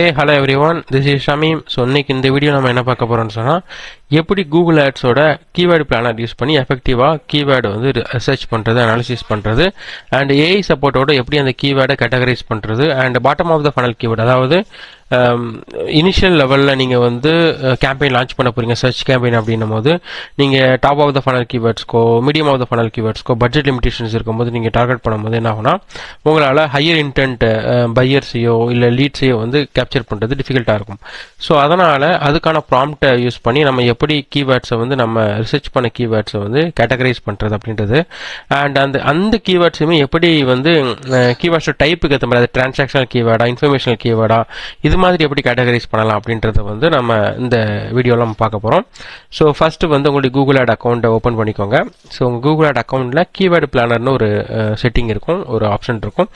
Hey hello everyone, this is Shamim. So இன்னைக்கு இந்த video நம்ம என்ன பார்க்க போகிறோம்னு சொன்னால், எப்படி கூகுள் ஆட்ஸோட கீவேர்டு பிளானர் யூஸ் பண்ணி எஃபெக்டிவாக கீவேர்டு வந்து ரிசர்ச் பண்ணுறது, அனாலிசிஸ் பண்ணுறது, அண்ட் ஏஐ சப்போர்ட்டோட எப்படி அந்த கீவேர்டை கேட்டகரைஸ் பண்ணுறது, and bottom of the funnel keyword, அதாவது இனிஷியல் லெவலில் நீங்கள் வந்து கேம்பெயின் லான்ச் பண்ண போகிறீங்க, சர்ச் கேம்பெயின் அப்படின்னும் போது நீங்கள் டாப் ஆஃப் த ஃபனல் கீவேர்ட்ஸ்க்கோ மீடியம் ஆஃப் த ஃபனல் கீவேர்ட்ஸ்க்கோ பட்ஜெட் லிமிடேஷன்ஸ் இருக்கும்போது நீங்கள் டார்கெட் பண்ணும்போது என்ன ஆகுனா, உங்களால் ஹையர் இன்டென்ட் பையர்ஸையோ இல்லை லீட்ஸையோ வந்து கேப்சர் பண்ணுறது டிஃபிகல்ட்டாக இருக்கும். ஸோ அதனால் அதுக்கான ப்ராம்ப்டை யூஸ் பண்ணி நம்ம எப்படி கீவேர்ட்ஸை வந்து நம்ம ரிசர்ச் பண்ண கீவேர்ட்ஸை வந்து கேட்டகரைஸ் பண்ணுறது அப்படின்றது, அண்ட் அந்த கீவேர்ட்ஸுமே எப்படி வந்து கீவேர்ட்ஸோட டைப்புக்கு ஏற்ற மாதிரி, அது டிரான்சாக்ஷனல் கீவேர்டா, இன்ஃபர்மேஷனல் கீவேர்டா, இது மாதிரி எப்படி கேட்டகரைஸ் பண்ணலாம் அப்படின்றத வந்து நம்ம இந்த வீடியோவில் நம்ம பார்க்க போகிறோம். ஸோ ஃபஸ்ட்டு வந்து உங்களுடைய கூகுள் ஆட் அக்கௌண்ட்டை ஓப்பன் பண்ணிக்கோங்க. ஸோ உங்கள் கூகுள் ஆட் அக்கௌண்ட்டில் கீவேர்டு பிளானர்னு ஒரு செட்டிங் இருக்கும், ஒரு ஆப்ஷன் இருக்கும்.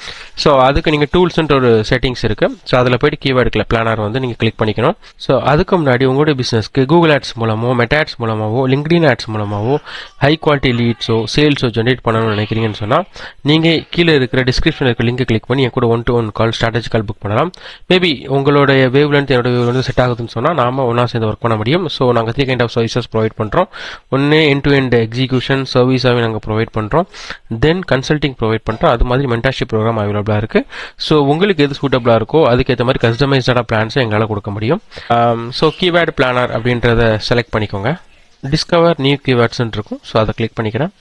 ஸோ அதுக்கு நீங்கள் டூல்ஸ்ன்ற ஒரு செட்டிங்ஸ் இருக்குது. ஸோ அதில் போய்ட்டு கீவேர்டு பிளானர் வந்து நீங்கள் கிளிக் பண்ணிக்கணும். ஸோ அதுக்கு முன்னாடி உங்களுடைய பிஸ்னஸ்க்கு கூகுள் ஆட்ஸ் மூலமோ, மெட்டா ஆட்ஸ் மூலமாவோ, லிங்க்டின் ஆட்ஸ் மூலமாவோ ஹை குவாலிட்டி லீட்ஸோ சேல்ஸோ ஜென்ரேட் பண்ணணும்னு நினைக்கிறீங்கன்னு சொன்னால், நீங்கள் கீழே இருக்கிற டிஸ்கிரிப்ஷனில் இருக்கிற லிங்க் கிளிக் பண்ணி என் கூட 1-to-1 கால், ஸ்ட்ராட்டஜி கால் புக் பண்ணலாம். மேபி உங்களுடைய வேவ் லென்த் என்னோட வேவ் லென்த் செட் ஆகுதுன்னு சொன்னால் நாம ஒன்றா சேர்ந்து ஒர்க் பண்ண முடியும். ஸோ நாங்கள் 3 கைண்ட் ஆஃப் சர்வீசஸ் ப்ரொவைட் பண்ணுறோம். ஒன்று எண்ட்-டு-எண்ட் எக்ஸிக்யூஷன் சர்வீஸாகவே நாங்கள் ப்ரொவைட் பண்ணுறோம். தென் கன்சல்டிங் ப்ரொவைட் பண்ணுறோம். அது மாதிரி மென்டர்ஷிப் ப்ரோக்ராம் அவைலபிளாக இருக்குது. ஸோ உங்களுக்கு எது சூட்டபிளாக இருக்கோ அதுக்கேற்ற மாதிரி கஸ்டமைஸ்டான பிளான்ஸை எங்களால் கொடுக்க முடியும். ஸோ கீவேர்டு பிளானர் அப்படின்றத செலக்ட் பண்ணிக்கோங்க. டிஸ்கவர் நியூ கீவேர்ட்ஸ்ன்னு இருக்கும். ஸோ அதை கிளிக் பண்ணிக்கிறேன்.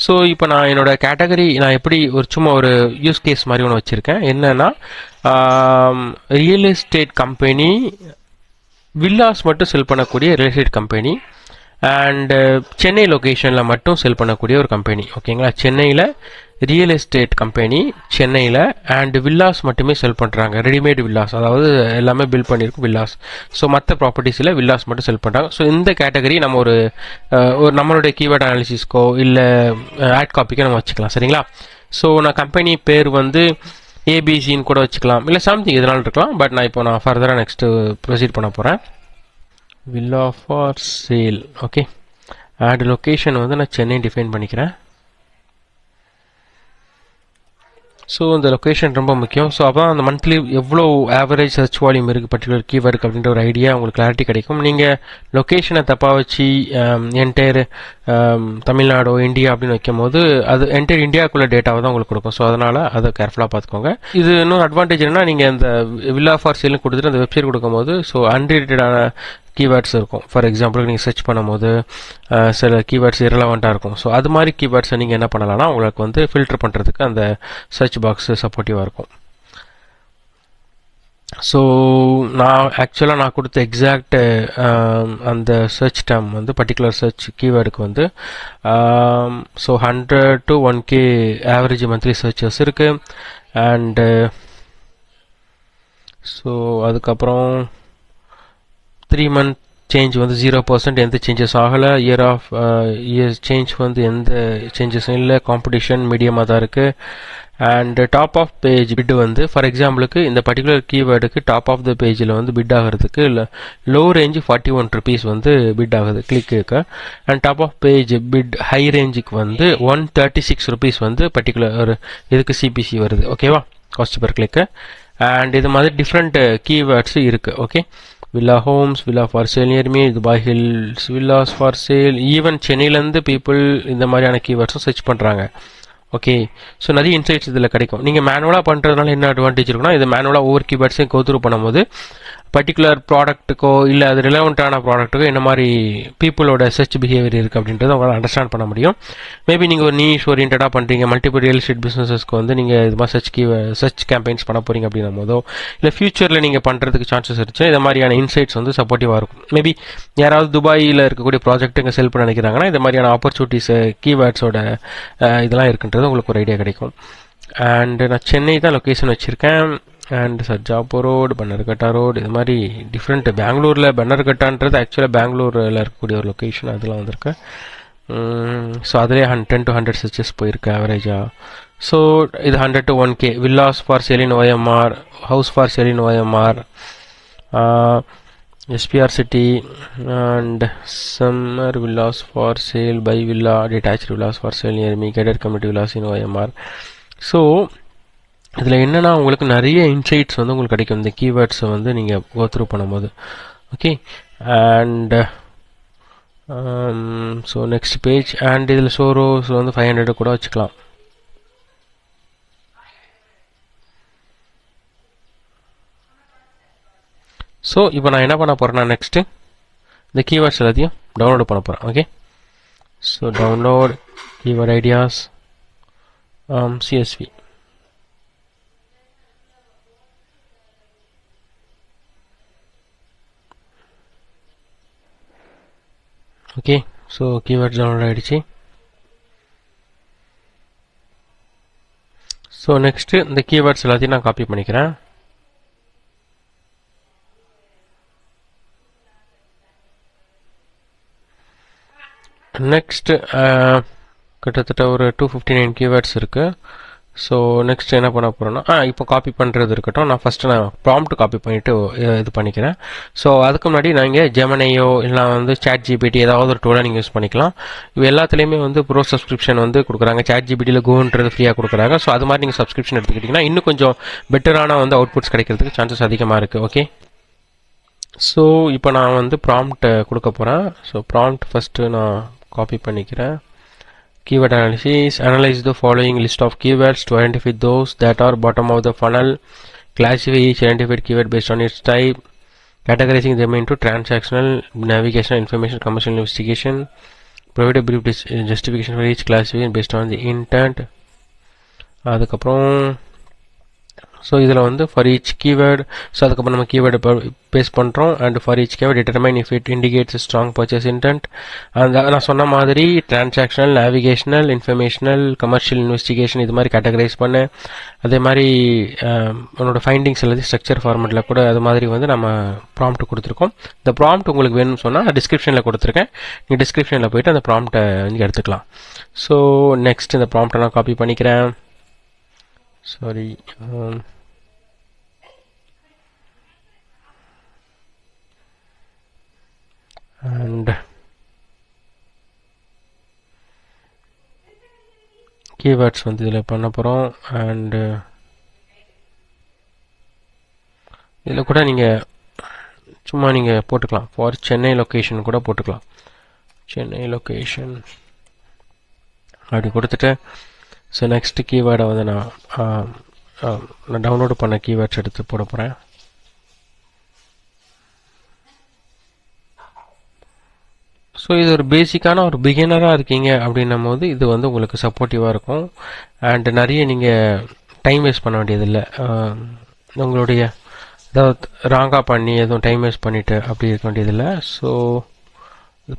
ஸோ இப்போ நான் என்னோட கேட்டகரி நான் எப்படி சும்மா ஒரு யூஸ் கேஸ் மாதிரி ஒன்று வச்சுருக்கேன். என்னன்னா, ரியல் எஸ்டேட் கம்பெனி, வில்லாஸ் மட்டும் செல் பண்ணக்கூடிய real estate company, and Chennai லொக்கேஷனில் மட்டும் செல் பண்ணக்கூடிய ஒரு கம்பெனி. ஓகேங்களா, சென்னையில் ரியல் எஸ்டேட் கம்பெனி, சென்னையில் அண்ட் வில்லாஸ் மட்டுமே செல் பண்ணுறாங்க. ரெடிமேட் வில்லாஸ், அதாவது எல்லாமே பில் பண்ணியிருக்கும் வில்லாஸ். ஸோ மற்ற ப்ராப்பர்ட்டிஸில் வில்லாஸ் மட்டும் செல் பண்ணுறாங்க. ஸோ இந்த கேட்டகரி நம்ம ஒரு நம்மளுடைய கீவேர்ட் அனாலிசிஸ்க்கோ இல்லை ஆட் காப்பிக்கோ நம்ம வச்சுக்கலாம். சரிங்களா? ஸோ நான் கம்பெனி பேர் வந்து ஏபிசின்னு கூட வச்சுக்கலாம், இல்லை சம்திங் எதனாலும் இருக்கலாம். பட் நான் ஃபர்தராக நெக்ஸ்ட்டு ப்ரொசீட் பண்ண போகிறேன். Villa for sale. Okay, add location வந்து நான் சென்னை டிஃபைன் பண்ணிக்கிறேன். ஸோ இந்த லொக்கேஷன் ரொம்ப முக்கியம். ஸோ அப்போ அந்த மந்த்லி எவ்வளோ ஆவரேஜ் சர்ச் வால்யூம் இருக்குது பர்டிகுலர் கீவேர்டுக்கு அப்படின்ற ஒரு ஐடியா உங்களுக்கு கிளாரிட்டி கிடைக்கும். நீங்கள் லொக்கேஷனை தப்பாக வச்சு என்டையர் தமிழ்நாடு, இந்தியா அப்படின்னு வைக்கும் போது அது என்டையர் இந்தியாவுக்குள்ள டேட்டாவை தான் உங்களுக்கு கொடுக்கும். ஸோ அதனால் அதை கேர்ஃபுல்லாக பார்த்துக்கோங்க. இது இன்னொரு அட்வான்டேஜ் என்னன்னா, நீங்கள் இந்த வில்லா ஃபார் சேல்னு கொடுத்துட்டு அந்த வெப்சைட் கொடுக்கும்போது ஸோ அன்ரிலேட்டடான கீவேர்ட்ஸ் இருக்கும். ஃபார் எக்ஸாம்பிளுக்கு நீங்கள் சர்ச் பண்ணும்போது சில கீவேர்ட்ஸ் இரலவெண்ட்டாக இருக்கும். ஸோ அது மாதிரி கீவேர்ட்ஸை நீங்கள் என்ன பண்ணலாம்னா, உங்களுக்கு வந்து ஃபில்டர் பண்ணுறதுக்கு அந்த சர்ச் பாக்ஸ் சப்போர்ட்டிவாக இருக்கும். ஸோ நான் கொடுத்த எக்ஸாக்ட் அந்த சர்ச் டேர்ம் வந்து பர்டிகுலர் சர்ச் கீவேர்டுக்கு வந்து so 100 to 1K average monthly searches இருக்குது. அண்டு ஸோ அதுக்கப்புறம் 3 month சேஞ்ச் வந்து 0%, எந்த சேஞ்சஸ் ஆகலை. இயர் சேஞ்ச் வந்து எந்த சேஞ்சஸும் இல்லை. காம்படிஷன் மீடியமாக தான் இருக்குது. And top of page bid வந்து ஃபார் எக்ஸாம்பிளுக்கு இந்த பர்டிகுலர் கீவேர்டுக்கு டாப் ஆஃப் த பேஜில் வந்து பிட் ஆகிறதுக்கு லோ ரேஞ்சு 41 rupees வந்து பிட் ஆகுது கிளிக்கு. And top of page bid high ரேஞ்சுக்கு வந்து 136 rupees வந்து பர்டிகுலர் ஒரு இதுக்கு சிபிசி வருது. ஓகேவா, காஸ்ட் பர் கிளிக்கு. அண்ட் இது மாதிரி டிஃப்ரெண்ட் கீவேர்ட்ஸ் இருக்குது. Okay, villa homes, villa for sale near me, Dubai hills, villas for sale, even சென்னையிலேருந்து பீப்புள் இந்த மாதிரியான கீவேர்ட்ஸும் சர்ச் பண்ணுறாங்க. ஓகே, ஸோ நிறைய இன்சைட்ஸ் இதில் கிடைக்கும். நீங்கள் மேனுவலாக பண்ணுறதுனால என்ன அட்வான்டேஜ் இருக்குன்னா, இது மேனுவலாக ஒவ்வொரு கீவேர்ட்ஸையும் கோத்ரூ பண்ணும்போது பர்டிகுலர் ப்ராடக்ட்டுக்கோ இல்லை அது ரிலவெண்ட்டான ப்ராடக்ட்டுக்கோ என்ன மாதிரி பீப்புளோட சர்ச் பிஹேவியர் இருக்குது அப்படின்றத உங்களால் அண்டர்ஸ்டாண்ட் பண்ண முடியும். மேபி நீங்கள் ஒரு நீஷ் ஓரியன்டாக பண்ணுறீங்க, மல்டிபிள் ரியல் எஸ்டேட் பிஸ்னஸஸ்க்கு வந்து நீங்கள் இது மாதிரி சர்ச் கேம்பெயின்ஸ் பண்ண போகிறீங்க அப்படின்னும் போதோ, இல்லை ஃபியூச்சரில் நீங்கள் பண்ணுறதுக்கு சான்சஸ் இருந்துச்சு. இது மாதிரியான இன்சைட்ஸ் வந்து சப்போர்ட்டிவாக இருக்கும். மேபி யாராவது துபாயில் இருக்கக்கூடிய ப்ராஜெக்ட் இங்கே செல் பண்ண நினைக்கிறாங்கன்னா இந்த மாதிரியான ஆப்பர்ச்சுனிட்டிஸ் கீவேர்ட்ஸோட இதெல்லாம் இருக்குன்றது உங்களுக்கு ஒரு ஐடியா கிடைக்கும். அண்ட் நான் சென்னை தான் லொக்கேஷன் வச்சுருக்கேன். அண்ட் சர்ஜாப்பூர் ரோடு, பன்னர்கட்டா ரோடு, இது மாதிரி டிஃப்ரெண்ட். பெங்களூரில் பன்னர்கட்டான்றது ஆக்சுவலாக பெங்களூரில் இருக்கக்கூடிய ஒரு லொக்கேஷன், அதெல்லாம் வந்திருக்கு. ஸோ அதிலே 10 to 100 சர்ச்சஸ் போயிருக்கு ஆவரேஜாக. ஸோ இது 100 to 1K. Villas for sale in OMR, house for sale in OMR, SPR city, and summer villas for sale, buy villa, detached villas for sale near me, gated community villas in OMR. So இதில் என்னென்னா உங்களுக்கு நிறைய insights வந்து உங்களுக்கு கிடைக்கும் இந்த கீவேர்ட்ஸை வந்து நீங்கள் கோ த்ரூ பண்ணும்போது. Okay, and so next page, and இதில் ஷோரோஸ் வந்து 500 கூட வச்சுக்கலாம். ஸோ இப்போ நான் என்ன பண்ண போகிறேன்னா நெக்ஸ்ட்டு இந்த கீவேர்ட்ஸ் எல்லாத்தையும் டவுன்லோட் பண்ண போகிறேன். Okay, so download keyword ideas CSV. Okay, so keywords download ஆகிடுச்சு. ஸோ நெக்ஸ்ட்டு இந்த கீவேர்ட்ஸ் எல்லாத்தையும் நான் காப்பி பண்ணிக்கிறேன். நெக்ஸ்ட்டு கிட்டத்தட்ட ஒரு 259 கீவேர்ட்ஸ் இருக்குது. ஸோ நெக்ஸ்ட் என்ன பண்ண போகிறேன்னா இப்போ காப்பி பண்ணுறது இருக்கட்டும். நான் ஃபஸ்ட்டு நான் ப்ராம்ப்ட் காப்பி பண்ணிவிட்டு இது பண்ணிக்கிறேன். ஸோ அதுக்கு முன்னாடி நீங்கள் ஜெமினியோ இல்லை வந்து சாட் ஜிபிடி ஏதாவது ஒரு டூலை நீங்கள் யூஸ் பண்ணிக்கலாம். இது எல்லாத்துலேயுமே வந்து ப்ரோ சப்ஸ்கிரிப்ஷன் வந்து கொடுக்குறாங்க. சாட் ஜிபிடியில் கோன்றது ஃப்ரீயாக கொடுக்குறாங்க. ஸோ அது மாதிரி நீங்கள் சப்ஸ்கிரிப்ஷன் எடுத்துக்கிட்டிங்கன்னா இன்னும் கொஞ்சம் பெட்டரான வந்து அவுட்புட்ஸ் கிடைக்கிறதுக்கு சான்சஸ் அதிகமாக இருக்குது. ஓகே, ஸோ இப்போ நான் வந்து ப்ராம்ப்ட் கொடுக்க போகிறேன். ஸோ ப்ராம்ப்ட் ஃபஸ்ட்டு நான் காப்பி பண்ணிக்கிறேன். Keyword analysis. Analyze the following list of keywords to identify those that are bottom of the funnel. Classify each identified keyword based on its type, categorizing them into transactional, navigational, information, commercial, investigation. Provide a brief justification for each classification based on the intent. அதுக்கப்புறம் so இதில் வந்து for each keyword, so அதுக்கப்புறம் நம்ம keyword paste பண்ணுறோம். And for each keyword determine if it indicates strong purchase intend. அந்த நான் சொன்ன மாதிரி transactional, navigational, informational, commercial, investigation இது மாதிரி கேட்டகரைஸ் பண்ணு. அதே மாதிரி உன்னோட ஃபைண்டிங்ஸ் எல்லாத்தையும் ஸ்ட்ரக்சர் ஃபார்மெட்டில் கூட அது மாதிரி வந்து நம்ம ப்ராம்ப்ட் கொடுத்துருக்கோம். இந்த ப்ராம்ப்ட் உங்களுக்கு வேணும்னு சொன்னால் டிஸ்கிரிப்ஷனில் கொடுத்துருக்கேன். நீங்கள் டிஸ்கிரிப்ஷனில் போய்ட்டு அந்த ப்ராம்ப்டை நீங்கள் எடுத்துக்கலாம். ஸோ நெக்ஸ்ட் இந்த ப்ராம்ப்டை நான் காப்பி பண்ணிக்கிறேன். சாரி, and keywords வந்து இதில் பண்ண போகிறோம். அண்டு இதில் கூட நீங்கள் சும்மா நீங்கள் போட்டுக்கலாம். ஃபார் சென்னை லொக்கேஷன் கூட போட்டுக்கலாம். சென்னை லொக்கேஷன் அப்படி கொடுத்துட்டு ஸோ நெக்ஸ்ட்டு கீவேர்டை வந்து நான் டவுன்லோடு பண்ண கீவேர்ட்ஸ் எடுத்து போட போகிறேன். ஸோ இது ஒரு பேசிக்கான ஒரு பிகினராக இருக்கீங்க அப்படின்னும் போது இது வந்து உங்களுக்கு சப்போர்ட்டிவாக இருக்கும். அண்ட் நிறைய நீங்கள் டைம் வேஸ்ட் பண்ண வேண்டியதில்லை. உங்களுடைய ஏதாவது ராங்காக பண்ணி எதுவும் டைம் வேஸ்ட் பண்ணிவிட்டு அப்படி இருக்க வேண்டியதில்லை. ஸோ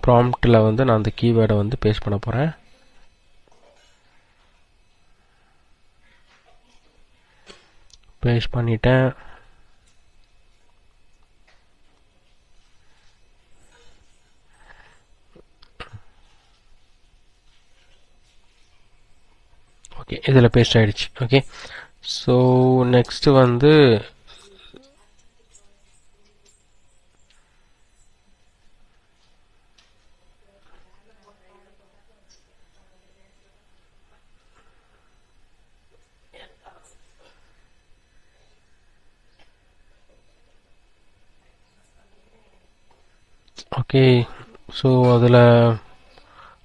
ப்ராம்ப்டில் வந்து நான் அந்த கீவேர்டை வந்து பேஸ்ட் பண்ண போகிறேன். பேஸ்ட் பண்ணிட்டேன். ஓகே, இதில் பேஸ்ட் ஆகிடுச்சு. ஓகே, ஸோ நெக்ஸ்ட்டு வந்து ஓகே, ஸோ அதில்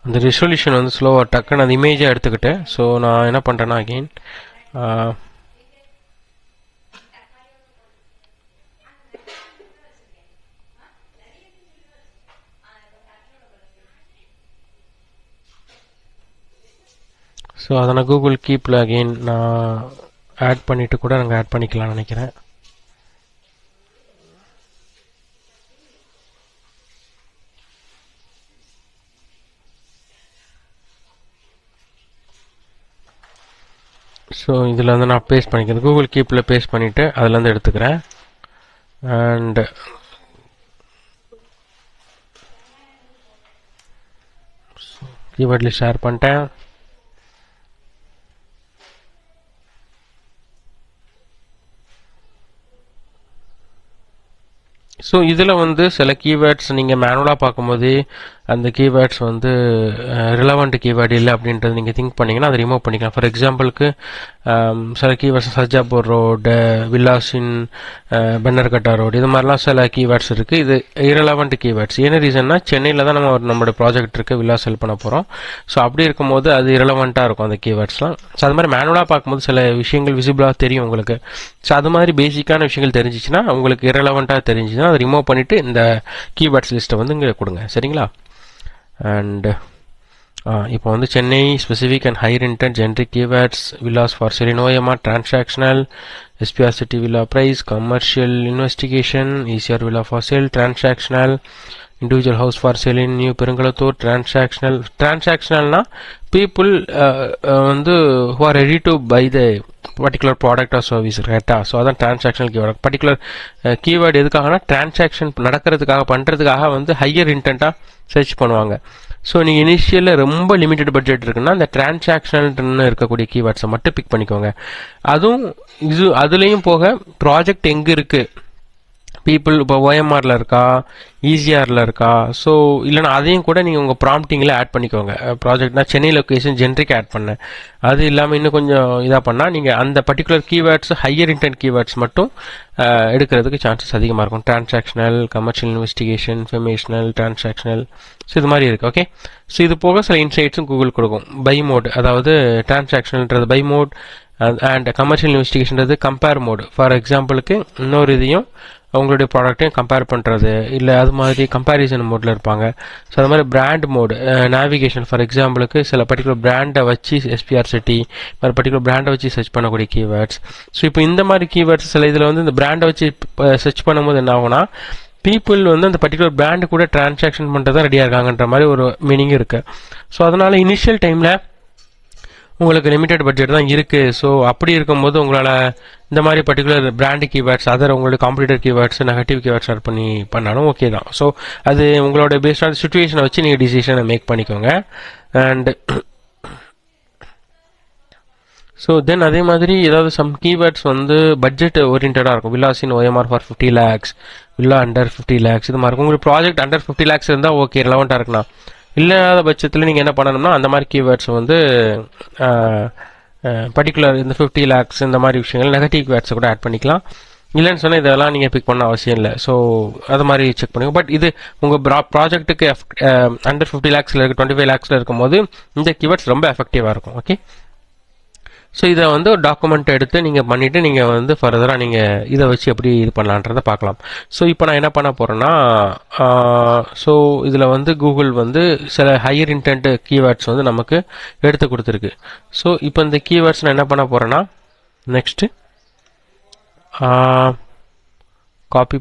அந்த ரெசல்யூஷன் வந்து ஸ்லோவாக டக்குன்னு அந்த இமேஜாக எடுத்துக்கிட்டேன். ஸோ நான் என்ன பண்ணுறேன்னா அகெயின் ஸோ அதை நான் கூகுள் கீப்பில் அகெயின் நான் ஆட் பண்ணிவிட்டு கூட நாங்கள் ஆட் பண்ணிக்கலாம்னு நினைக்கிறேன். ஸோ இதில் வந்து நான் பேஸ்ட் பண்ணிக்கிறேன். கூகுள் கீப்பில் பேஸ்ட் பண்ணிவிட்டு அதிலேருந்து எடுத்துக்கிறேன். அண்ட் கீவேர்டில் ஷேர் பண்ணிட்டேன். ஸோ இதில் வந்து சில கீவேர்ட்ஸ் நீங்கள் மேனுவலாக பார்க்கும்போது அந்த கீவேர்ட்ஸ் வந்து ரிலவெண்ட் கீவேர்டு இல்லை அப்படின்றது நீங்கள் திங்க் பண்ணிங்கன்னா அதை ரிமூவ் பண்ணிக்கலாம். ஃபார் எக்ஸாம்பிளுக்கு சில கீவேர்ட்ஸ் சஜாபூர் ரோடு, வில்லாசின், பென்னர்கட்டா ரோடு, இது மாதிரிலாம் சில கீவேர்ட்ஸ் இருக்குது. இது இரலவெண்ட் கீவேர்ட்ஸ். என்ன ரீசன்னா சென்னையில் தான் நம்மளோட ப்ராஜெக்ட் இருக்குது, வில்லா செல் பண்ண போகிறோம். ஸோ அப்படி இருக்கும்போது அது இரலவெண்ட்டாக இருக்கும் அந்த கீவேர்ட்ஸ்லாம். ஸோ அது மாதிரி மேனுவலாக பார்க்கும்போது சில விஷயங்கள் விசிபிளாக தெரியும் உங்களுக்கு. ஸோ அது மாதிரி பேசிக்கான விஷயங்கள் தெரிஞ்சிச்சுன்னா உங்களுக்கு இரலவெண்ட்டாக தெரிஞ்சுச்சுன்னா அதை ரிமூவ் பண்ணிவிட்டு இந்த கீவேர்ட்ஸ் லிஸ்ட்டை வந்து இங்கே கொடுங்க. சரிங்களா? அண்ட் இப்போ வந்து Chennai specific and higher intent generic keywords, villas for sale in OMR, transactional, SPR city villa price, commercial investigation, ECR villa for sale, transactional, individual house for sale in new Perungalathur, டிரான்சாக்ஷனல்னா people வந்து who are ready to buy the particular product or service, ரைட்டா? So அதான் transactional keyword. Particular keyword எதுக்காகனா transaction நடக்கிறதுக்காக, பண்ணுறதுக்காக வந்து higher இன்டென்ட்டாக search பண்ணுவாங்க. So நீங்கள் இனிஷியலில் ரொம்ப லிமிட்டட் பட்ஜெட் இருக்குன்னா அந்த டிரான்சாக்ஷனல்னு இருக்கக்கூடிய கீவேர்ட்ஸை மட்டும் பிக் பண்ணிக்கோங்க. அதுவும் அதுலேயும் போக ப்ராஜெக்ட் எங்கே இருக்குது, பீப்புள் இப்போ ஓஎம்ஆரில் இருக்கா, ஈசிஆரில் இருக்கா, ஸோ இல்லைனா அதையும் கூட நீங்கள் உங்கள் ப்ராம்ப்டிங்கில் ஆட் பண்ணிக்கோங்க. ப்ராஜெக்ட்னா சென்னை லொக்கேஷன் ஜென்ரிக் ஆட் பண்ணேன், அது இல்லாமல் இன்னும் கொஞ்சம் இதாக பண்ணால் நீங்கள் அந்த particular keywords, higher intent keywords மட்டும் எடுக்கிறதுக்கு சான்சஸ் அதிகமாக இருக்கும். Transactional, commercial investigation, informational, transactional, so இது மாதிரி இருக்குது. ஓகே, ஸோ இது போக சில இன்சைட்ஸும் கூகுள் கொடுக்கும். பை மோட், அதாவது டிரான்சாக்ஷனல்ன்றது பை மோட் அண்ட் கமர்ஷியல் இன்வெஸ்டிகேஷன்றது கம்பேர் மோடு. ஃபார் எக்ஸாம்பிளுக்கு இன்னொரு இதையும் அவங்களுடைய ப்ராடக்ட்டையும் கம்பேர் பண்ணுறது, இல்லை அது மாதிரி கம்பேரிசன் மோடில் இருப்பாங்க. ஸோ அது மாதிரி பிராண்ட் மோடு, நேவிகேஷன். ஃபார் எக்ஸாம்பிளுக்கு சில பர்டிகுலர் பிராண்டை வச்சு எஸ்பிஆர் சிட்டி, ஒரு பர்டிகுலர் பிராண்டை வச்சு சர்ச் பண்ணக்கூடிய கீவேர்ட்ஸ். ஸோ இப்போ இந்த மாதிரி கீவேர்ட்ஸ் சில இதில் வந்து இந்த பிராண்டை வச்சு சர்ச் பண்ணும்போது என்ன ஆகும்னா பீப்புள் வந்து அந்த பர்டிகுலர் பிராண்டு கூட டிரான்சாக்ஷன் பண்ணுறதா ரெடியாக இருக்காங்கன்ற மாதிரி ஒரு மீனிங் இருக்குது. ஸோ அதனால் இனிஷியல் டைமில் உங்களுக்கு லிமிடெட் பட்ஜெட் தான் இருக்குது. ஸோ அப்படி இருக்கும்போது உங்களால் இந்த மாதிரி பர்டிகுலர் பிராண்டு கீவேர்ட்ஸ், அதர் உங்களோட competitor keywords, negative keywords add பண்ணாலும் ஓகே தான். ஸோ அது உங்களோட பேஸ்ட் ஆன் சிச்சுவேஷனை வச்சு நீங்கள் டிசிஷனை மேக் பண்ணிக்கோங்க. அண்ட் ஸோ தென் அதே மாதிரி ஏதாவது சம் கீவேர்ட்ஸ் வந்து பட்ஜெட் ஓரியன்டாக இருக்கும். Villas in OMR for 50 lakhs, villa under 50 lakhs, இது மாதிரி இருக்கும். உங்களுக்கு ப்ராஜெக்ட் அண்டர் 50 lakhs இருந்தால் ஓகே, ரெலவெண்ட்டாக இருக்கலாம். இல்லாத பட்சத்தில் நீங்கள் என்ன பண்ணணும்னா அந்த மாதிரி கீவேர்ட்ஸ் வந்து பர்டிகுலர் இந்த 50 lakhs இந்த மாதிரி விஷயங்கள் நெகட்டிவ் கீவேர்ட்ஸை கூட ஆட் பண்ணிக்கலாம். இல்லைன்னு சொன்னால் இதெல்லாம் நீங்கள் பிக் பண்ண அவசியம் இல்லை. ஸோ அது மாதிரி செக் பண்ணுங்க. பட் இது உங்கள் ப்ராஜெக்ட்டுக்கு அண்டர் 50 lakhsல இருக்குது, 25 lakhsல இருக்கும்போது இந்த கீவேர்ட்ஸ் ரொம்ப எஃபெக்டிவாக இருக்கும். ஓகே, ஸோ இதை வந்து ஒரு டாக்குமெண்ட் எடுத்து நீங்கள் பண்ணிவிட்டு நீங்கள் வந்து ஃபர்தராக நீங்கள் இதை வச்சு எப்படி இது பண்ணலான்றதை பார்க்கலாம். ஸோ இப்போ நான் என்ன பண்ண போகிறேன்னா, ஸோ இதில் வந்து கூகுள் வந்து சில ஹையர் இன்டென்ட் கீவேர்ட்ஸ் வந்து நமக்கு எடுத்து கொடுத்துருக்கு. ஸோ இப்போ இந்த கீவேர்ட்ஸ் நான் என்ன பண்ண போகிறேன்னா நெக்ஸ்ட்டு காப்பி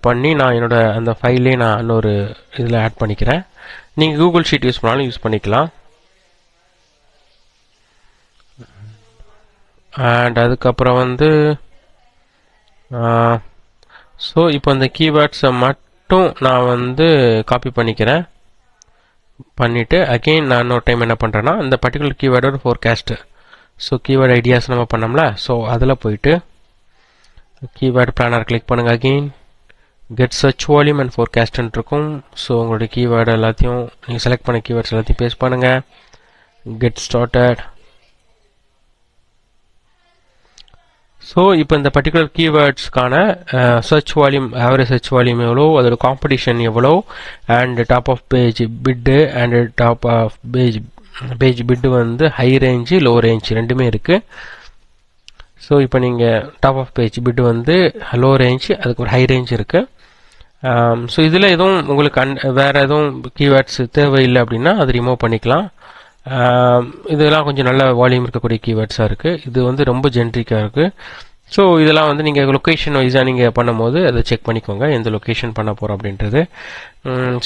பண்ணி நான் என்னோடய அந்த ஃபைலே நான் இன்னொரு இதில் ஆட் பண்ணிக்கிறேன். நீங்கள் கூகுள் ஷீட் யூஸ் பண்ணாலும் யூஸ் பண்ணிக்கலாம். அண்ட் அதுக்கப்புறம் வந்து ஸோ இப்போ இந்த கீவேர்ட்ஸை மட்டும் நான் வந்து காப்பி பண்ணிவிட்டு அகெயின் நான் இன்னொரு டைம் என்ன பண்ணுறேன்னா இந்த பர்டிகுலர் கீவேர்டோட ஃபோர்காஸ்ட்டு, ஸோ கீவேர்டு ஐடியாஸ் நம்ம பண்ணோம்ல, ஸோ அதில் போயிட்டு கீவேர்டு பிளானர் கிளிக் பண்ணுங்கள். Again get search volume and ஃபோர்காஸ்ட்னு இருக்கும். ஸோ உங்களுடைய கீவேர்டு எல்லாத்தையும் நீங்கள் செலக்ட் பண்ண கீவேர்ட்ஸ் எல்லாத்தையும் பேஸ்ட் பண்ணுங்கள். Get started. ஸோ இப்போ இந்த பர்டிகுலர் கீவேர்ட்ஸ்க்கான search volume, average search volume எவ்வளோ, அதோட காம்படிஷன் எவ்வளோ, and top of page bid and top of page bid வந்து ஹை ரேஞ்சு லோ ரேஞ்ச் ரெண்டுமே இருக்குது. ஸோ இப்போ நீங்கள் டாப் ஆஃப் பேஜ் பிட்டு வந்து லோ ரேஞ்ச், அதுக்கு ஒரு ஹை ரேஞ்ச் இருக்குது. ஸோ இதில் எதுவும் உங்களுக்கு வேறு எதுவும் கீவேர்ட்ஸ் தேவையில்லை அப்படின்னா அது ரிமூவ் பண்ணிக்கலாம். இதெல்லாம் கொஞ்சம் நல்ல வால்யூம் இருக்கக்கூடிய கீவேர்ட்ஸாக இருக்குது. இது வந்து ரொம்ப ஜென்ரிக்காக இருக்குது. ஸோ இதெல்லாம் வந்து நீங்கள் லொக்கேஷன் வைஸாக நீங்கள் பண்ணும்போது அதை செக் பண்ணிக்கோங்க எந்த லொக்கேஷன் பண்ண போகிறோம் அப்படின்றது.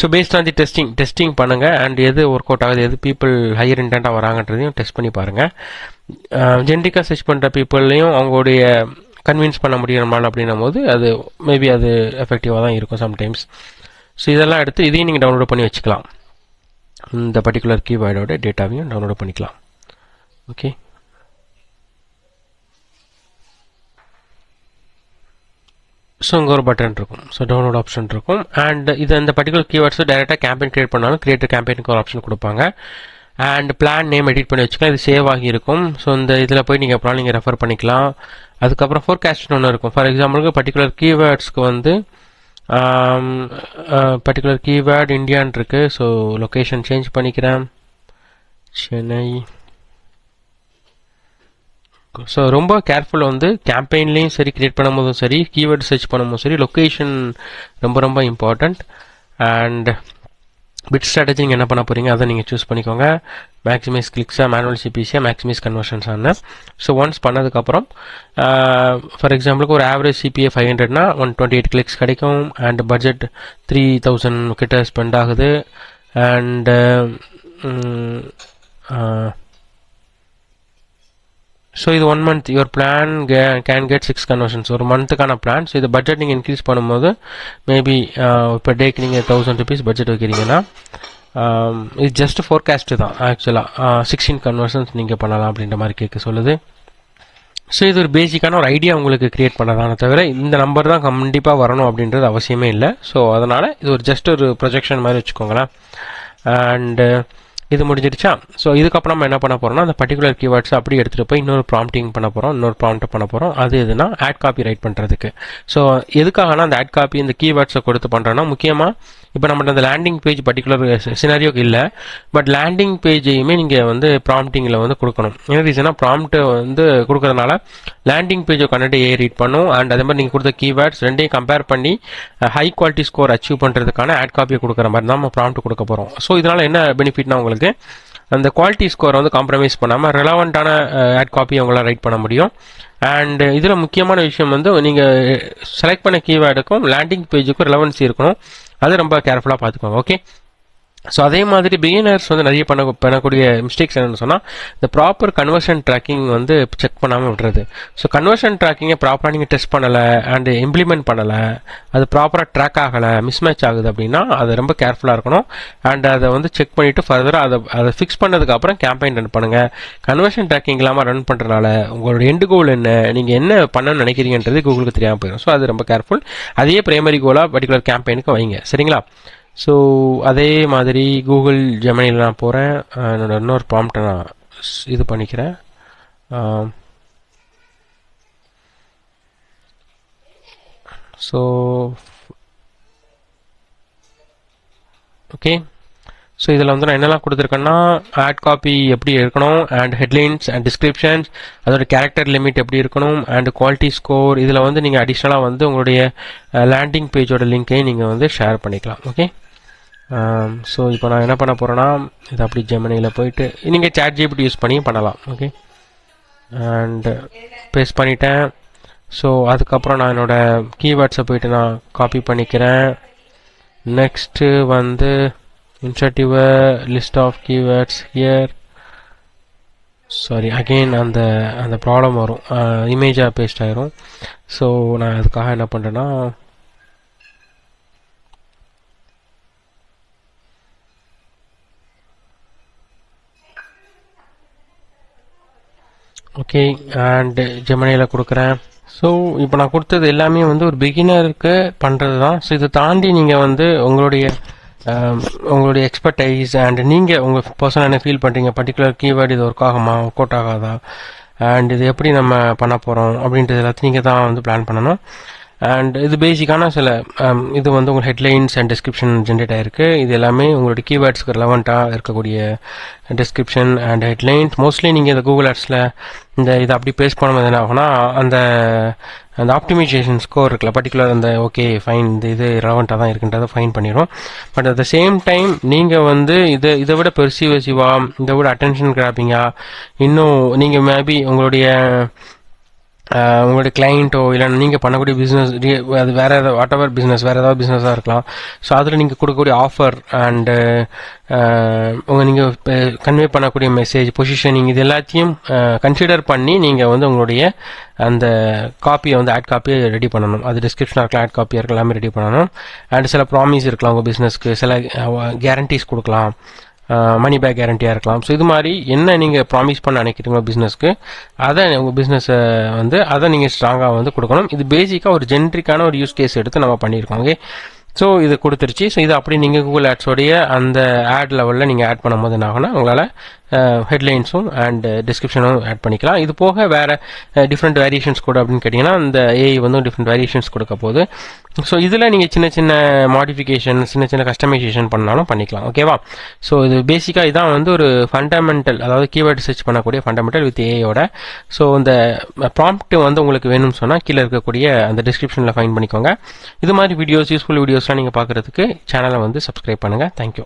So based on the testing பண்ணுங்கள். அண்ட் எது ஒர்க் அவுட் ஆகுது, எது பீப்புள் ஹையர் இன்டென்ட்டாக வராங்கன்றதையும் டெஸ்ட் பண்ணி பாருங்கள். ஜென்ரிக்காக சர்ச் பண்ணுற பீப்புளையும் அவங்களுடைய கன்வின்ஸ் பண்ண முடியும் நம்மளால் அப்படின்னும் போது அது மேபி அது எஃபெக்டிவாக தான் இருக்கும் சம்டைம்ஸ். ஸோ இதெல்லாம் எடுத்து இதையும் நீங்கள் டவுன்லோட் பண்ணி வச்சுக்கலாம். இந்த பர்டிகுலர் கீவேர்டோட டேட்டாவையும் டவுன்லோட் பண்ணிக்கலாம். ஓகே, ஸோ இங்கே ஒரு பட்டன் இருக்கும், ஸோ டவுன்லோட் ஆப்ஷன் இருக்கும். அண்ட் இது இந்த பர்டிகுலர் கீவேர்ட்ஸ் டைரெக்டாக கேம்பெயின் கிரியேட் பண்ணாலும் கிரியேட் கேம்பெயினுக்கு ஒரு ஆப்ஷன் கொடுப்பாங்க. அண்ட் பிளான் நேம் எடிட் பண்ணி வச்சுக்கலாம், இது சேவ் ஆகி இருக்கும். ஸோ இந்த இதில் போய் நீங்கள் அப்புறம் நீங்கள் ரெஃபர் பண்ணிக்கலாம். அதுக்கப்புறம் ஃபோர்காஸ்ட்னு ஒன்று இருக்கும். ஃபார் எக்ஸாம்பிளுக்கு பர்டிகுலர் கீவேர்ட்ஸ்க்கு வந்து பர்டிகுலர் கீவேர்ட் இந்தியான் இருக்குது. ஸோ லொக்கேஷன் சேஞ்ச் பண்ணிக்கிறேன், சென்னை. ஸோ ரொம்ப கேர்ஃபுல் வந்து கேம்பெயின்லேயும் சரி கிரியேட் பண்ணும்போதும் சரி கீவேர்டு சர்ச் பண்ணும்போதும் சரி லொக்கேஷன் ரொம்ப ரொம்ப இம்பார்ட்டண்ட். அண்ட் பிட் ஸ்ட்ராட்டஜி நீங்கள் என்ன பண்ண போகிறீங்க அதை நீங்கள் சூஸ் பண்ணிக்கோங்க. மேக்ஸிமைஸ் கிளிக்ஸாக, மேனுவல் சிபிசியாக, மேக்ஸிமைஸ் கன்வர்ஷன்ஸ் ஆன. ஸோ ஒன்ஸ் பண்ணதுக்கப்புறம் ஃபார் எக்ஸாம்பிளுக்கு ஒரு ஆவரேஜ் சிபிஏ 500னா 128 கிளிக்ஸ் கிடைக்கும். அண்ட் பட்ஜெட் 3000 கிட்ட ஸ்பெண்ட் ஆகுது. அண்ட் ஸோ இது 1 month your plan can get 6 conversions, ஒரு மந்த்துக்கான பிளான். ஸோ இது பட்ஜெட் நீங்கள் இன்க்ரீஸ் பண்ணும்போது மேபி இப்போ டேக்கு நீங்கள் 1000 rupees பட்ஜெட் வைக்கிறீங்கன்னா இது ஜஸ்ட் ஃபோர்காஸ்ட்டு தான். ஆக்சுவலாக 16 கன்வர்ஷன்ஸ் நீங்கள் பண்ணலாம் அப்படின்ற மாதிரி கேட்க சொல்லுது. ஸோ இது ஒரு பேசிக்கான ஒரு ஐடியா உங்களுக்கு கிரியேட் பண்ணதானே தவிர இந்த நம்பர் தான் கண்டிப்பாக வரணும் அப்படின்றது அவசியமே இல்லை. ஸோ அதனால் இது ஒரு ஜஸ்ட் ஒரு ப்ரொஜெக்ஷன் மாதிரி வச்சுக்கோங்களேன். அண்டு இது முடிஞ்சிடுச்சா? ஸோ இதுக்கப்புறம் நம்ம என்ன பண்ண போகிறோம்னா அந்த பர்டிகுலர் கீவேர்ட்ஸ் அப்படி எடுத்துகிட்டு போய் இன்னொரு ப்ராம்ப்டிங் பண்ண போகிறோம், இன்னொரு ப்ராம்ப்ட் பண்ண போகிறோம். அது எதுனா ஆட் காப்பி ரைட் பண்ணுறதுக்கு. ஸோ எதுக்காகனா அந்த ஆட் காப்பி இந்த கீவேர்ட்ஸை கொடுத்து பண்ணுறோன்னா முக்கியமாக இப்போ நம்மகிட்ட அந்த லேண்டிங் பேஜ் பர்டிகுலர் சினாரியோக்கு இல்லை, பட் லேண்டிங் பேஜையுமே நீங்கள் வந்து ப்ராம்ப்டிங்கில் வந்து கொடுக்கணும். என்ன ரீசனாக ப்ராம்ப்ட் வந்து கொடுக்கறதுனால லேண்டிங் பேஜை கண்டிப்பாக ரீட் பண்ணும். அண்ட் அதே மாதிரி நீங்கள் கொடுத்த கீவேர்ட்ஸ் ரெண்டையும் கம்பேர் பண்ணி ஹை குவாலிட்டி ஸ்கோர் அச்சீவ் பண்ணுறதுக்கான ஆட் காப்பியை கொடுக்குற மாதிரி தான் நம்ம ப்ராம்ப்ட் கொடுக்க போகிறோம். ஸோ இதனால் என்ன பெனிஃபிட்னா உங்களுக்கு அந்த குவாலிட்டி ஸ்கோரை வந்து காம்ப்ரமைஸ் பண்ணாமல் ரெலவெண்ட்டான ஆட் காப்பி அவங்களால ரைட் பண்ண முடியும். அண்ட் இதில் முக்கியமான விஷயம் வந்து நீங்கள் செலக்ட் பண்ண கீவேர்டுக்கும் லேண்டிங் பேஜுக்கும் ரெலவன்சி இருக்கணும். அது ரொம்ப கேர்ஃபுல்லாக பார்த்துக்கோங்க. ஓகே, ஸோ அதே மாதிரி பிகினர்ஸ் வந்து நிறைய பண்ணக்கூடிய மிஸ்டேக்ஸ் என்னென்னு சொன்னால் இந்த ப்ராப்பர் கன்வர்ஷன் ட்ராக்கிங் வந்து செக் பண்ணாமல் விடுறது. ஸோ கன்வர்ஷன் ட்ராக்கிங்கை ப்ராப்பராக நீங்கள் டெஸ்ட் பண்ணலை அண்ட் இம்ப்ளிமெண்ட் பண்ணலை, அது ப்ராப்பராக ட்ராக் ஆகலை, மிஸ்மேட்ச் ஆகுது அப்படின்னா அது ரொம்ப கேர்ஃபுல்லாக இருக்கணும். அண்ட் அதை வந்து செக் பண்ணிவிட்டு ஃபர்தராக அதை ஃபிக்ஸ் பண்ணதுக்கப்புறம் கேம்பெயின் ரன் பண்ணுங்கள். கன்வர்ஷன் ட்ராக்கிங் இல்லாமல் ரன் பண்ணுறதுனால உங்களோட எண்டு கோல் என்ன, நீங்கள் என்ன பண்ணணும்னு நினைக்கிறீங்கன்றது கூகுளுக்கு தெரியாமல் போயிடும். ஸோ அது ரொம்ப கேர்ஃபுல். அதே பிரைமரி கோலாக பர்டிகுலர் கேம்பெயினுக்கு வைங்க, சரிங்களா? ஸோ அதே மாதிரி கூகுள் ஜெமினியில் நான் போகிறேன், என்னோட இன்னொரு ப்ராம்ப்டை நான் இது பண்ணிக்கிறேன். ஸோ ஓகே, ஸோ இதில் வந்து நான் என்னெல்லாம் கொடுத்துருக்கேன்னா ஆட் காப்பி எப்படி இருக்கணும், அண்ட் ஹெட்லைன்ஸ் அண்ட் டிஸ்கிரிப்ஷன்ஸ், அதோட கேரக்டர் லிமிட் எப்படி இருக்கணும், அண்ட் குவாலிட்டி ஸ்கோர். இதில் வந்து நீங்கள் அடிஷ்னலாக வந்து உங்களுடைய லேண்டிங் பேஜோட லிங்க்கையும் நீங்கள் வந்து ஷேர் பண்ணிக்கலாம். ஓகே, ஸோ இப்போ நான் என்ன பண்ண போகிறேன்னா இது அப்படி ஜெமினியில் போயிட்டு நீங்கள் சாட் ஜிபிடி யூஸ் பண்ணி பண்ணலாம். ஓகே, அண்ட் பேஸ்ட் பண்ணிட்டேன். ஸோ அதுக்கப்புறம் நான் என்னோடய கீவேர்ட்ஸை போயிட்டு நான் காப்பி பண்ணிக்கிறேன். நெக்ஸ்ட்டு வந்து insert your list of keywords here. Sorry, again அந்த ப்ராப்ளம் வரும், இமேஜாக பேஸ்ட் ஆயிரும். ஸோ நான் அதுக்காக என்ன பண்ணுறேன்னா ஓகே அண்ட் ஜெமினியில் கொடுக்குறேன். ஸோ இப்போ நான் கொடுத்தது எல்லாமே வந்து ஒரு பிகினருக்கு பண்ணுறது தான். ஸோ இதை தாண்டி நீங்கள் வந்து உங்களுடைய எக்ஸ்பர்டைஸ் அண்ட் நீங்கள் உங்கள் பர்சனல் என்ன ஃபீல் பண்ணுறீங்க, பர்டிகுலர் கீவேர்டு இது ஒர்க் ஆகுமா, ஒர்க் அவுட் ஆகாதா, அண்ட் இது எப்படி நம்ம பண்ண போகிறோம் அப்படின்றது எல்லாத்தையும் நீங்கள் தான் வந்து பிளான் பண்ணணும். அண்ட் இது பேசிக்கான சில இது வந்து உங்கள் ஹெட்லைன்ஸ் அண்ட் டிஸ்கிரிப்ஷன் ஜென்ரேட் ஆகிருக்கு. இது எல்லாமே உங்களுடைய கீவேர்ட்ஸ்க்கு ரெலவெண்ட்டாக இருக்கக்கூடிய டிஸ்கிரிப்ஷன் அண்ட் ஹெட்லைன்ஸ். மோஸ்ட்லி நீங்கள் இந்த கூகுள் ஆட்ஸில் இதை அப்படி பேஸ்ட் பண்ணும்போது என்ன ஆகுனா அந்த ஆப்டிமைசேஷன் ஸ்கோர் இருக்குல்ல, பர்டிகுலர் அந்த ஓகே ஃபைன் இது ரெலவெண்ட்டாக தான் இருக்குன்றதை ஃபைன் பண்ணிடும். But at the same time நீங்கள் வந்து இதை விட பெர்சிவசிவாக, இதை விட அட்டென்ஷன் கிராப்பிங்காக, இன்னும் நீங்கள் மேபி உங்களுடைய கிளைண்ட்டோ இல்லை நீங்கள் பண்ணக்கூடிய பிஸ்னஸ், அது வேறு ஏதாவது வாட் எவர் பிஸ்னஸ், வேறு ஏதாவது பிஸ்னஸாக இருக்கலாம். ஸோ அதில் நீங்கள் கொடுக்கக்கூடிய ஆஃபர் அண்டு நீங்கள் கன்வே பண்ணக்கூடிய மெசேஜ், பொசிஷனிங், இது எல்லாத்தையும் கன்சிடர் பண்ணி நீங்கள் வந்து உங்களுடைய அந்த காப்பியை வந்து ஆட் காப்பியை ரெடி பண்ணணும். அது டிஸ்கிரிப்ஷனாக இருக்கலாம், ஆட் காப்பியாக இருக்கலாம், எல்லாமே ரெடி பண்ணணும். அண்ட் சில ப்ராமிஸ் இருக்கலாம் உங்கள் பிஸ்னஸ்க்கு, சில கேரண்டிஸ் கொடுக்கலாம். மணி பேக் கேரண்டியாக இருக்கலாம். ஸோ இது மாதிரி என்ன நீங்கள் ப்ராமிஸ் பண்ண நினைக்கிறீங்களோ பிஸ்னஸ்க்கு அதை உங்கள் பிஸ்னஸை வந்து அதை நீங்கள் ஸ்ட்ராங்காக வந்து கொடுக்கணும். இது பேசிக்காக ஒரு ஜென்ரிக்கான ஒரு யூஸ் கேஸ் எடுத்து நம்ம பண்ணியிருக்கோம். ஓகே, ஸோ இது கொடுத்துருச்சு. ஸோ இது அப்படி நீங்கள் கூகுள் ஆட்ஸோடைய அந்த ஆட் லெவலில் நீங்கள் ஆட் பண்ணும்போது என்ன ஆகும்னா உங்களால் ஹெட்லைன்ஸும் அண்ட் டிஸ்கிரிப்ஷனும் ஆட் பண்ணிக்கலாம். இது போக வேறு டிஃப்ரெண்ட் வேரியேஷன்ஸ் கூட அப்படின்னு கேட்டிங்கன்னா அந்த ஏஐ வந்து டிஃப்ரெண்ட் வேரியேஷன்ஸ் கொடுக்க போகுது. ஸோ இதில் நீங்கள் சின்ன சின்ன மாடிஃபிகேஷன் சின்ன சின்ன கஸ்டமைசேஷன் பண்ணாலும் பண்ணிக்கலாம். ஓகேவா? ஸோ இது பேசிக்காக இதான் வந்து ஒரு ஃபண்டமெண்டல், அதாவது கீவேர்ட் சர்ச் பண்ணக்கூடிய ஃபண்டமெண்டல் வித் ஏஐயோட. ஸோ இந்த ப்ராம்ப்ட் வந்து உங்களுக்கு வேணும்னு சொன்னால் கீழே இருக்கக்கூடிய அந்த டிஸ்கிரிப்ஷனில் ஃபைன் பண்ணிக்கோங்க. இது மாதிரி வீடியோஸ், யூஸ்ஃபுல் வீடியோஸ்லாம் நீங்கள் பார்க்குறதுக்கு சேனலை வந்து சப்ஸ்கிரைப் பண்ணுங்கள். தேங்க்யூ.